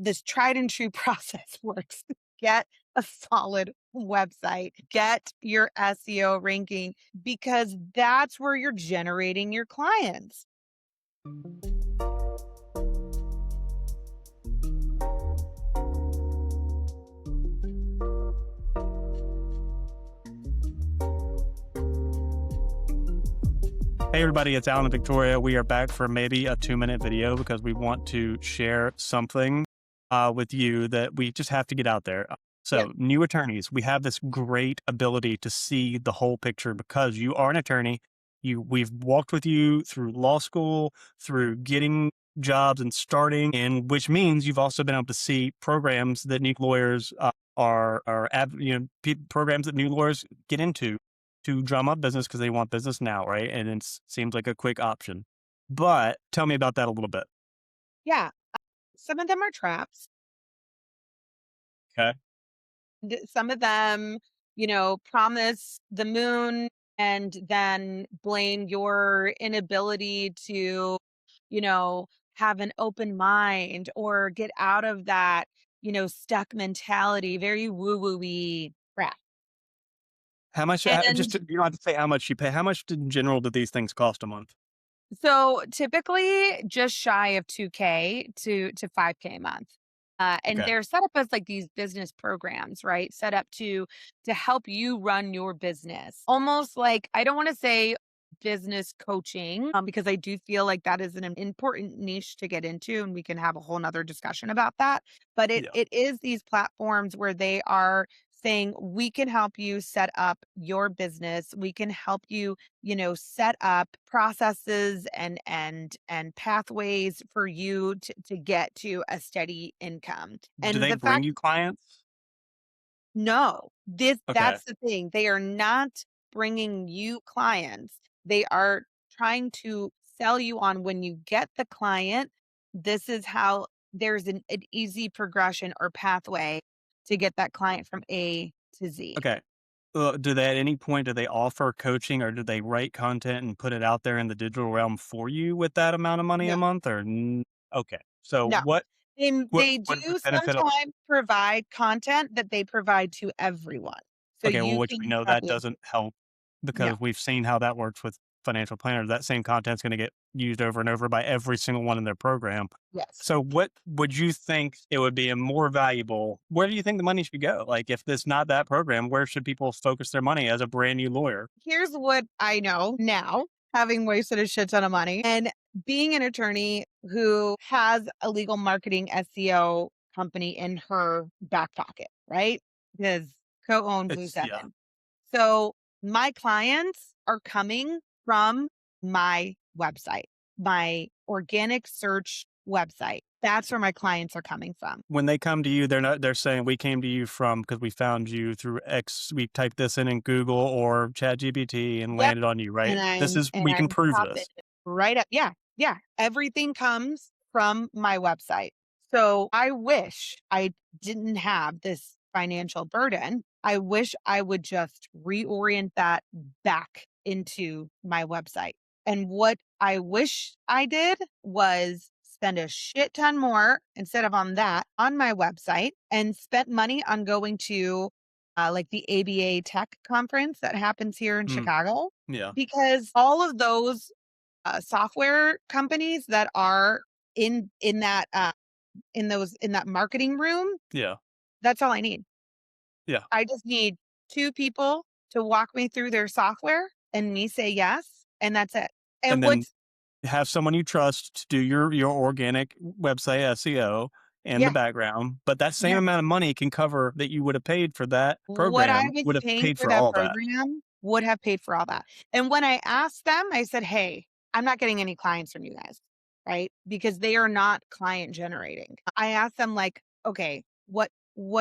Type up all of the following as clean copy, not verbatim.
this tried and true process works. Get a solid website, get your SEO ranking, because that's where you're generating your clients. Hey everybody, it's Alan and Victoria. We are back for maybe a 2-minute video because we want to share something with you that we just have to get out there. Yeah. So new attorneys, we have this great ability to see the whole picture because you are an attorney. We've walked with you through law school, through getting jobs and starting, and which means you've also been able to see programs that new lawyers programs that new lawyers get into to drum up business because they want business now, right? And it seems like a quick option. But tell me about that a little bit. Yeah. Some of them are traps. Okay. Some of them, promise the moon and then blame your inability to, you know, have an open mind or get out of that, stuck mentality, very woo woo crap. How much? And You don't have to say how much you pay. How much in general do these things cost a month? so typically just shy of 2K to 5K a month. And Okay. they're set up as like these business programs, right? Set up to help you run your business. Almost like, I don't want to say business coaching, because I do feel like that is an important niche to get into, and we can have a whole nother discussion about that. But it Yeah. it is these platforms where they are saying, we can help you set up your business. We can help you, set up processes and pathways for you to get to a steady income. Do And they the bring fact, you clients? no, Okay. that's the thing. They are not bringing you clients. They are trying to sell you on, when you get the client, this is how there's an easy progression or pathway to get that client from A to Z. Okay. Do they at any point do they offer coaching or do they write content and put it out there in the digital realm for you with that amount of money No, a month okay. So no. They do what benefit? sometimes provide content that they provide to everyone. So Okay, well, you which we can know that probably, doesn't help no. because we've seen how that works with financial planners. That same content's gonna get used over and over by every single one in their program. Yes. So what would you think it would be a more valuable where do you think the money should go? Like, if it's not that program, where should people focus their money as a brand new lawyer? Here's what I know now, having wasted a shit ton of money and being an attorney who has a legal marketing SEO company in her back pocket, right? Because co-own Blue It's yeah. Seven. So my clients are coming from my website, my organic search website. That's where my clients are coming from. When they come to you, they're saying, "We came to you from because we found you through X we typed this in Google or ChatGPT and Yep. landed on you," right? And We can I'm prove popping this. it right up. Yeah. Yeah. Everything comes from my website. So I wish I didn't have this financial burden. I wish I would just reorient that back into my website. And what I wish I did was spend a shit ton more instead of on that on my website, and spent money on going to like the ABA Tech conference that happens here in Mm, Chicago, yeah, because all of those software companies that are in that in that marketing room, yeah, that's all I need. yeah, I just need two people to walk me through their software and me say yes, and that's it. And and then what's have someone you trust to do your organic website SEO in the yeah, background, but that same yeah. amount of money can cover that you would have paid for that What I program, was would have paying paid for for that all that. program would have paid for all that. And when I asked them, I said, "Hey, I'm not getting any clients from you guys," right? Because they are not client generating. I asked them like, "Okay, what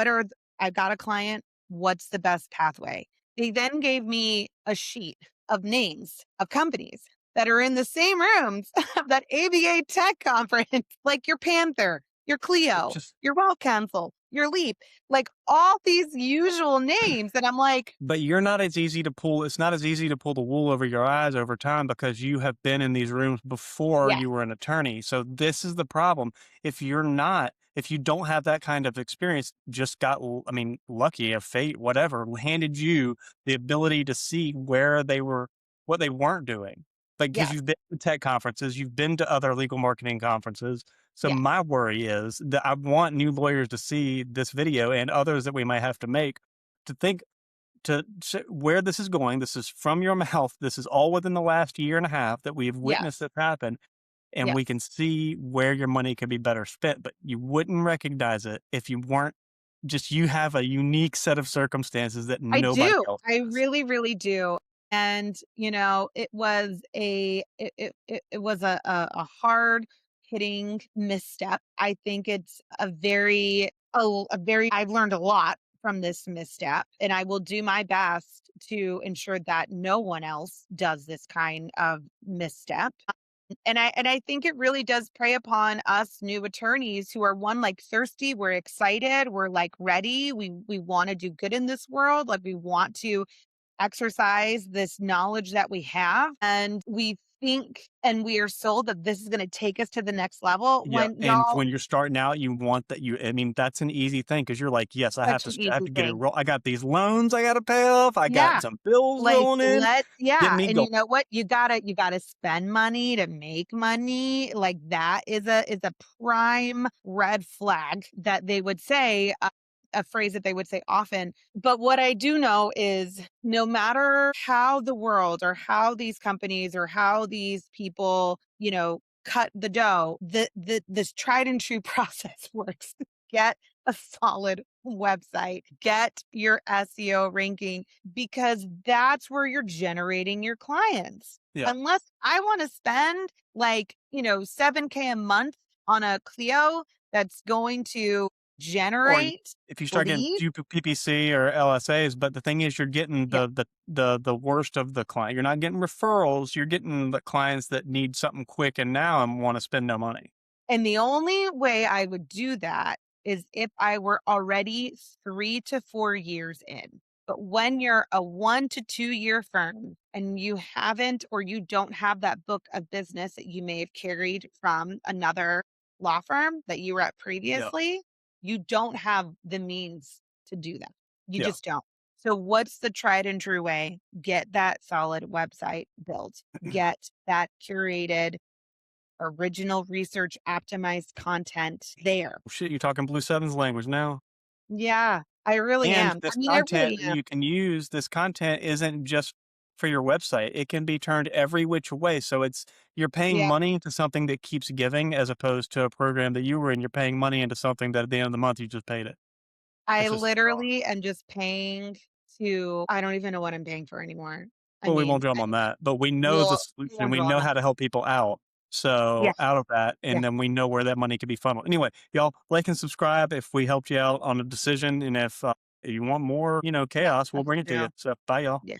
are I got a client, what's the best pathway?" They then gave me a sheet of names of companies that are in the same rooms of that ABA Tech conference, like your Panther, your Clio, Just your Well Council, your Leap, like all these usual names. And I'm like, but you're not as easy to pull it's not as easy to pull the wool over your eyes over time because you have been in these rooms before yes, you were an attorney. So this is the problem. If you don't have that kind of experience, just I mean, lucky, a fate, whatever, handed you the ability to see what they weren't doing. Like, because yes, you've been to tech conferences, you've been to other legal marketing conferences. So yes, my worry is that I want new lawyers to see this video and others that we might have to make to think where this is going. This is from your mouth. This is all within the last year and a half that we have witnessed yes, this happen, and we yes. can see where your money could be better spent. But you wouldn't recognize it if you weren't just you have a unique set of circumstances that I nobody do. else I does. really, really do. And, it was it was a hard hitting misstep. I think it's a very I've learned a lot from this misstep, and I will do my best to ensure that no one else does this kind of misstep. And I think it really does prey upon us new attorneys who are one like thirsty, we're excited, we're like ready, we want to do good in this world, like we want to exercise this knowledge that we have, and we think and we are sold that this is going to take us to the next level Yeah, when and y'all, when you're starting out, you want that you I mean, that's an easy thing because 'cause you're like, "Yes, such an I have easy to get it thing. roll I got these loans I gotta pay off, I got Yeah. some bills Like, rolling in, get me and going." you know what? You gotta spend money to make money. Like that is a prime red flag that they would say, a phrase that they would say often. But what I do know is no matter how the world or how these companies or how these people, cut the dough, this tried and true process works. Get a solid website, get your SEO ranking because that's where you're generating your clients. Yeah, Unless I want to spend like, 7K a month on a Clio that's going to or generate if you start getting leads. PPC or LSAs, but the thing is you're getting Yeah. the worst of the client. You're not getting referrals, you're getting the clients that need something quick and now and wanna spend no money. And the only way I would do that is if I were already 3 to 4 years in. But when you're a 1 to 2 year firm and you haven't or you don't have that book of business that you may have carried from another law firm that you were at Yeah, previously, you don't have the means to do that. You yeah. just don't. So, what's the tried and true way? Get that solid website built, get that curated original research optimized content there. Shit, you're talking Blue Sevens language now. Yeah, I really And am. I mean, I really am. this content isn't just for your website. It can be turned every which way. So you're paying Yeah, money to something that keeps giving as opposed to a program that you were in. You're paying money into something that at the end of the month you just paid it. I It's just bizarre. literally am just paying to I don't even know what I'm paying for anymore. I Well, we won't mean, drum on that, but we know the we solution. won't We draw on know that. how to help people out. So Yeah, out of that, yeah, and then we know where that money could be funneled. Anyway, y'all like and subscribe if we helped you out on a decision. And if you want more, yeah, chaos, we'll that's bring it to you. true. So bye, y'all. Yeah.